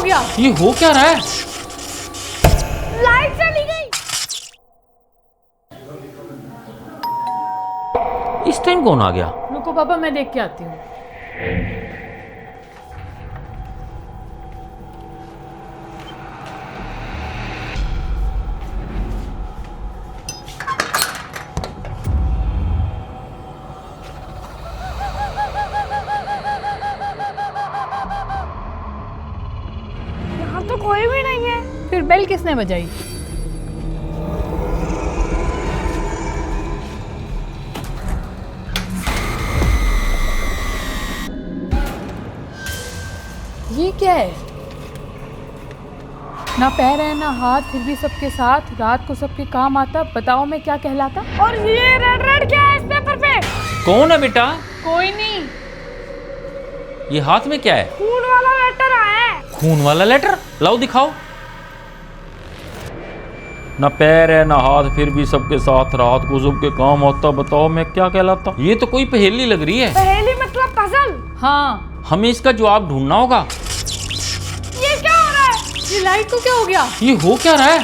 हो गया? ये हो क्या रहा है? लाइट चली गई। इस टाइम कौन आ गया? रुको पापा, मैं देख के आती हूँ। यहाँ तो कोई भी नहीं है। फिर बेल किसने बजाई? ये क्या है? ना पैर है ना हाथ, फिर भी सबके साथ, रात को सबके काम आता, बताओ मैं क्या कहलाता? और ये रेड रेड क्या है इस पेपर पे? कौन है बेटा? कोई नहीं। ये हाथ में क्या है? खून वाला लेटर आया है। खून वाला लेटर? लाओ दिखाओ। ना पैर है ना हाथ, फिर भी सबके साथ, रात को सबके काम आता, बताओ मैं क्या कहलाता? ये तो कोई पहेली लग रही है। पहेली मतलब पजल? हाँ। हमें इसका जवाब ढूंढना होगा। ये क्या हो रहा है? ये लाइट को क्या हो गया? ये हो क्या रहा है?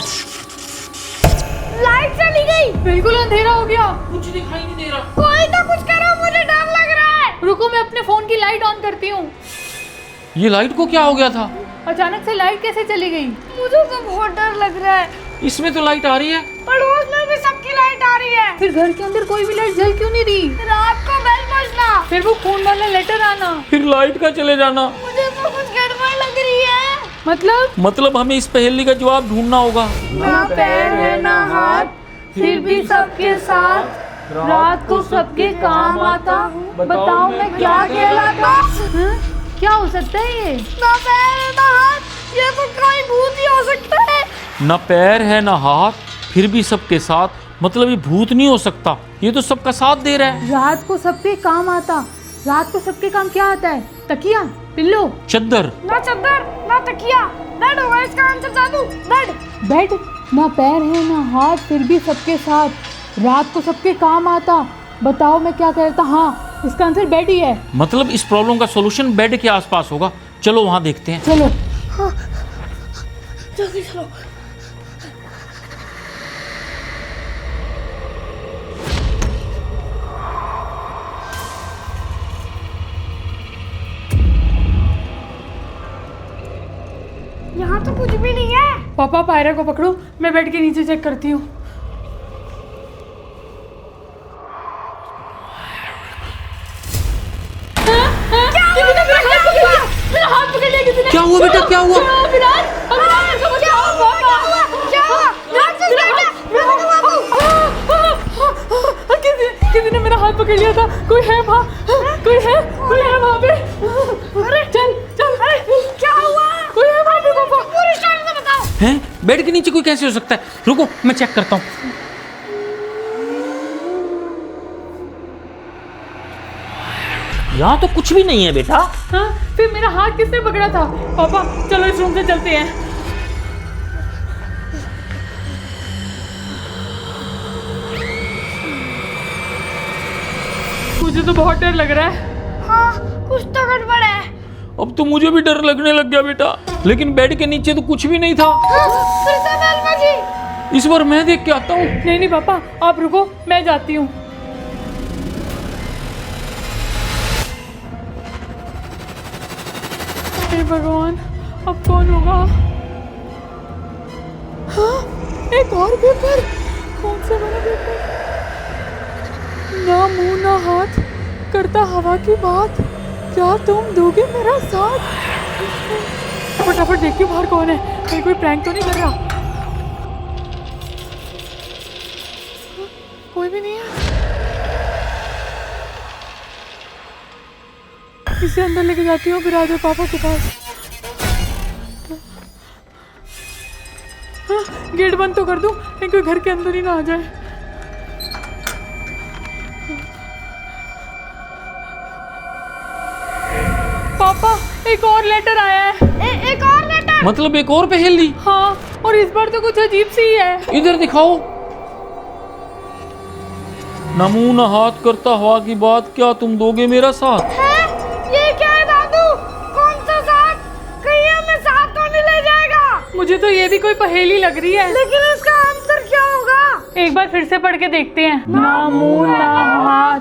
लाइट चली गई। बिल्कुल अंधेरा हो गया। कुछ दिखाई नहीं दे रहा। कोई तो कुछ करो, मुझे डर लग रहा है। रुको, मैं अपने फोन की लाइट ऑन करती हूँ। ये लाइट को क्या हो गया था? अचानक से लाइट कैसे चली गई? मुझे तो बहुत डर लग रहा है। इसमें तो लाइट आ रही है। पड़ोस में भी सबकी लाइट आ रही है। फिर घर के अंदर कोई भी लाइट जल क्यों नहीं रही? रात को बेल बजना, फिर वो खून वाला लेटर आना, फिर लाइट का चले जाना। मुझे तो कुछ गड़बड़ लग रही है। मतलब हमें इस पहेली का जवाब ढूंढना होगा। ना पैर है ना हाथ, फिर भी सबके साथ, रात को सबके काम आता, बताओ मैं क्या कहलाता? क्या हो सकता है ये? ना पैर है ना हाथ, ये तो कोई भूत ही हो सकता है। ना पैर है ना हाथ, फिर भी सबके साथ, मतलब ये भूत नहीं हो सकता। ये तो सबका साथ दे रहा है। रात को सबके काम आता, रात को सबके काम क्या आता है? तकिया, पिल्लो, चद्दर। ना चद्दर ना तकिया, बेड होगा इसका आंसर। जादू, बेड। बेड। ना पैर है ना हाथ, फिर भी सबके साथ, रात को सबके काम आता, बताओ मैं क्या कहता? हाँ, इसका आंसर बेड ही है। मतलब इस प्रॉब्लम का सॉल्यूशन बेड के आसपास होगा। चलो वहां देखते हैं। चलो। हाँ, जल्दी चलो। यहाँ तो कुछ भी नहीं है। पापा पायरा को पकड़ो, मैं बेड के नीचे चेक करती हूँ। मेरा हाथ पकड़ लिया किसी ने। क्या हुआ बेटा, क्या हुआ? किसी ने मेरा हाथ पकड़ लिया था। कोई है वहाँ? कोई है वहाँ पे? अरे चल चल। अरे क्या हुआ? कोई है वहाँ पे? पापा पूरी स्टोरी तो बताओ। हैं? बेड के नीचे कोई कैसे हो सकता है? रुको मैं चेक करता हूँ। यहाँ तो कुछ भी नहीं है बेटा। हाँ, फिर मेरा हाथ किसने पकड़ा था? पापा चलो इस रूम से चलते हैं। मुझे तो बहुत डर लग रहा है। हाँ, कुछ तो गड़बड़ है। अब तो मुझे भी डर लगने लग गया बेटा। लेकिन बेड के नीचे तो कुछ भी नहीं था। फिर से बेल बजी। इस बार मैं देख के आता हूँ। नहीं पापा, आप रुको, मैं जाती हूँ। हे भगवान, अब कौन होगा? हाँ, एक और पेपर। कौन सा वाला पेपर? ना मुंह ना हाथ, करता हवा की बात, क्या तुम दोगे मेरा साथ? फटाफट देखिए बाहर कौन है, कहीं कोई प्रैंक तो नहीं कर रहा। कोई भी नहीं है। इसे अंदर लेके जाती हूँ, फिर आ जाओ पापा के पास। हाँ, गेट बंद तो कर दूं, कहीं कोई घर के अंदर ही ना आ जाए। पापा एक और लेटर आया है। एक और लेटर? मतलब एक और पहेली? हाँ, और इस बार तो कुछ अजीब सी है। इधर दिखाओ। ना मुंह ना हाथ, करता हवा की बात, क्या तुम दोगे मेरा साथ? है? ये क्या है दादू? कौन सा साथ? कहीं हमें साथ तो मुझे तो ये भी कोई पहेली लग रही है। लेकिन इसका आंसर क्या होगा? एक बार फिर से पढ़ के देखते हैं। ना मुंह ना हाथ,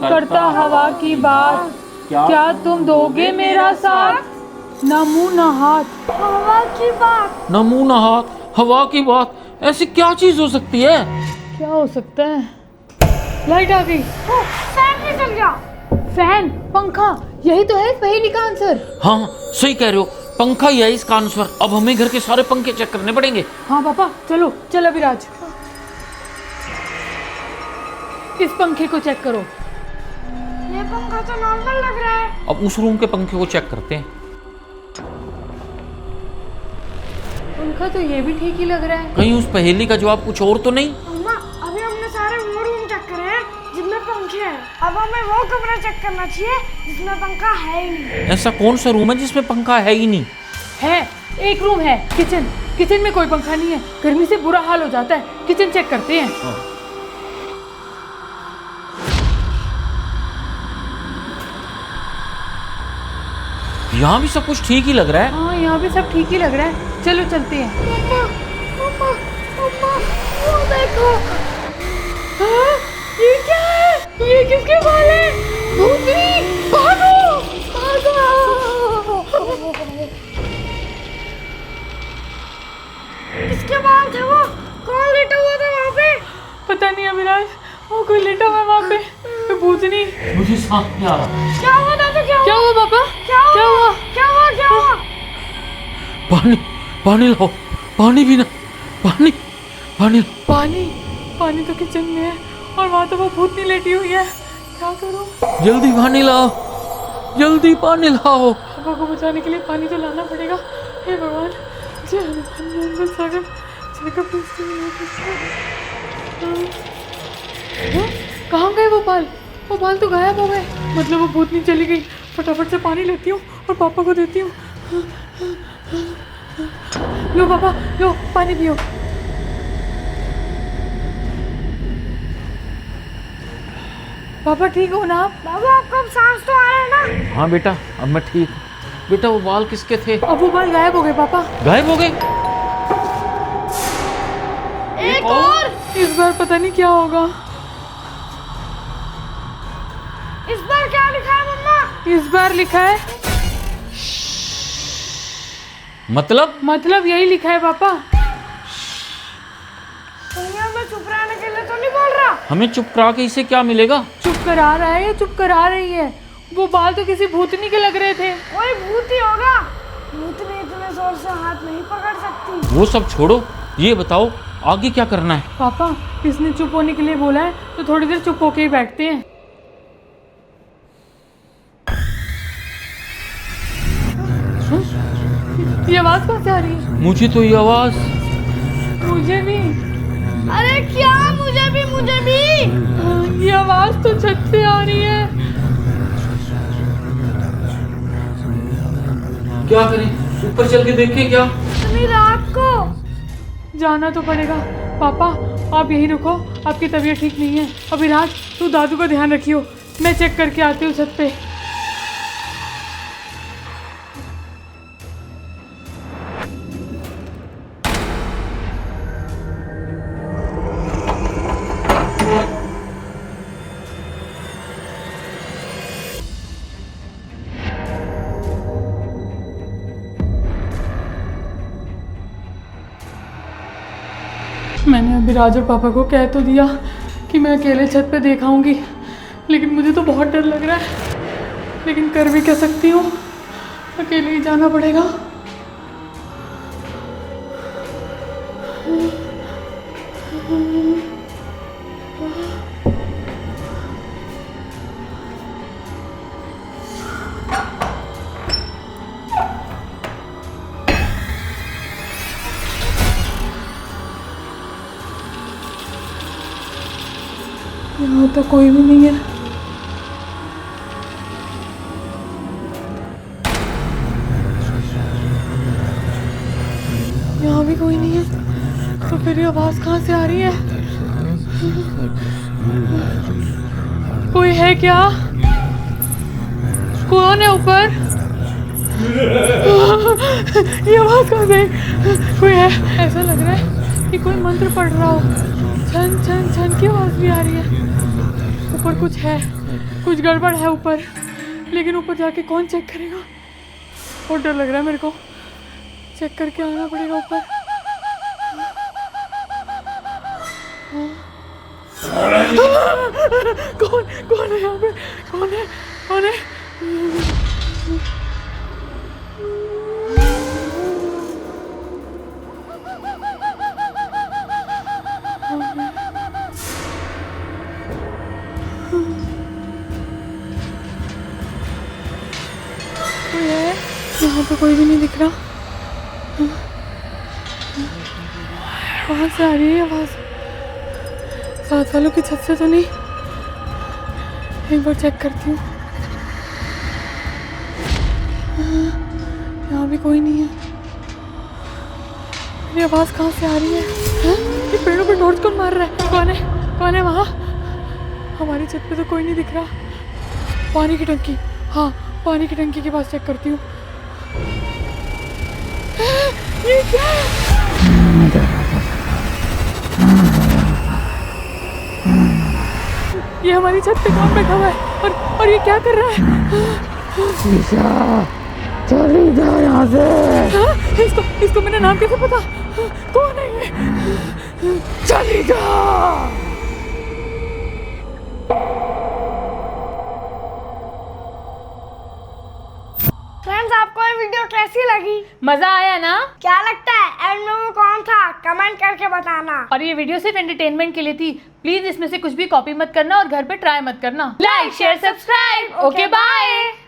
करता हवा की बात, क्या तुम दोगे मेरा साथ? ना मुंह ना हाथ, हवा की बात। ना मुंह ना हाथ, हवा की बात, ऐसी क्या चीज हो सकती है? क्या हो सकता है? लाइट आ गई। फैन भी चल गया। फैन, पंखा, यही तो है इस पहेली का आंसर। हाँ सही कह रहे हो, पंखा ही है इसका आंसर। अब हमें घर के सारे पंखे चेक करने पड़ेंगे। हाँ पापा चलो, चल अभिराज, इस पंखे को चेक करो। ये पंखा तो नॉर्मल लग रहा है। अब उस रूम के पंखे को चेक करते हैं। पंखा तो ये भी ठीक ही लग रहा है। कहीं उस पहेली का जवाब कुछ और तो नहीं? अम्मा, अभी हमने सारे वो रूम चेक करे हैं जिनमें पंखे हैं। अब हमें वो कमरा चेक करना चाहिए जिसमें पंखा है ही नहीं। ऐसा कौन सा रूम है जिसमें पंखा है ही नहीं? है, एक रूम है, किचन। किचन में कोई पंखा नहीं है, गर्मी से बुरा हाल हो जाता है। किचन चेक करते हैं। यहाँ भी सब कुछ ठीक ही लग रहा है। हाँ यहाँ भी सब ठीक ही लग रहा है। चलो चलते हैं। मम्मा, मम्मा, मम्मा, वो देखो। हाँ, ये क्या है? ये किसके बाल हैं? भूतनी, भागो, भागो। किसके बाल थे वो? कौन लेटा हुआ था वहाँ पे? पता नहीं अभिराज, वो कोई लेटा हुआ है वहाँ पे। भूतनी। मुझे सांस नहीं आ रहा। क्या हुआ था? तो क्या हुआ पापा? क्या हुआ? क्या हुआ? क्या हुआ? क्या हुआ? पानी, पानी लाओ, पानी पीना, पानी, पानी। पानी, पानी तो किचन में है और वहाँ तो वो भूतनी लेटी हुई है। क्या करूँ? जल्दी पानी लाओ, जल्दी पानी लाओ। पापा को बचाने के लिए पानी तो लाना पड़ेगा। हे भगवान, जय हनुमान मंगल सागर, जय कहाँ गए वो बाल? वो बाल तो गायब हो गए। मतलब वो भूतनी चली गई। फटाफट से पानी लेती हूँ और पापा को देती हूँ। लो पापा, लो पानी पियो। पापा ठीक हो ना आप? बाबू आपको अब सांस तो आ रहा है ना? हाँ बेटा, अब मैं ठीक हूँ। बेटा वो बाल किसके थे? अब वो बाल गायब हो गए पापा। गायब हो गए? एक और। इस बार पता नहीं क्या होगा। इस बार क्या लिखा है मम्मा? इस बार लिखा है, मतलब यही लिखा है पापा। दुनिया में चुप रहने के लिए तो नहीं बोल रहा। हमें चुप करा के इसे क्या मिलेगा? चुप करा रहा है या चुप करा रही है? वो बाल तो किसी भूतनी के लग रहे थे। कोई भूत ही होगा। भूतनी इतने जोर से हाथ नहीं पकड़ सकती। वो सब छोड़ो, ये बताओ आगे क्या करना है? पापा इसने चुप होने के लिए बोला है तो थोड़ी देर चुप होके ही बैठते हैं। ये आवाज कहाँ से आ रही है? मुझे तो ये आवाज, मुझे भी। अरे क्या? मुझे भी। ये आवाज तो छत से आ रही है। क्या करें? ऊपर चल के देखें क्या? इतनी रात को जाना तो पड़ेगा। पापा आप यहीं रुको, आपकी तबीयत ठीक नहीं है। अभिराज तू दादू का ध्यान रखियो, मैं चेक करके आती हूँ छत पे। मैंने अभिराज और पापा को कह तो दिया कि मैं अकेले छत पे देख आऊँगी, लेकिन मुझे तो बहुत डर लग रहा है। लेकिन कर भी क्या सकती हूँ, अकेले ही जाना पड़ेगा। यहाँ तो कोई भी नहीं है। यहाँ भी कोई नहीं है, तो फिर ये आवाज कहाँ से आ रही है? कोई है क्या? कौन है ऊपर? ये आवाज आवाज कहाँ से? कोई है? ऐसा लग रहा है कि कोई मंत्र पढ़ रहा हो। छन छन छन की आवाज भी आ रही है। ऊपर कुछ है, कुछ गड़बड़ है ऊपर, लेकिन ऊपर जाके कौन चेक करेगा? बहुत डर लग रहा है मेरे को। चेक करके आना पड़ेगा ऊपर। कौन कौन है यहाँ पे? कौन है? कौन है? कोई है? यहाँ पे कोई भी नहीं दिख रहा। कहाँ से आ रही है आवाज? साथ वालों की छत से तो नहीं? एक बार चेक करती हूँ। यहाँ भी कोई नहीं है। मेरी आवाज कहाँ से आ रही है? ये पेड़ों पे टॉर्च कौन मार रहा है? कौन है? कौन है वहाँ? हमारी छत पे तो कोई नहीं दिख रहा। पानी की टंकी, हाँ पानी की टंकी के पास चेक करती हूँ। ये क्या है? ये हमारी छत पे कौन बैठा हुआ है? और ये क्या कर रहा है? चली जा यहाँ से। इसको मेरा नाम कैसे पता? कौन है ये? चली जा। फ्रेंड्स, आपको ये वीडियो कैसी लगी? मजा आया ना? क्या लगता है एंड में वो कौन था? कमेंट करके बताना। और ये वीडियो सिर्फ एंटरटेनमेंट के लिए थी। प्लीज इसमें से कुछ भी कॉपी मत करना और घर पे ट्राई मत करना। Like share subscribe. Okay bye.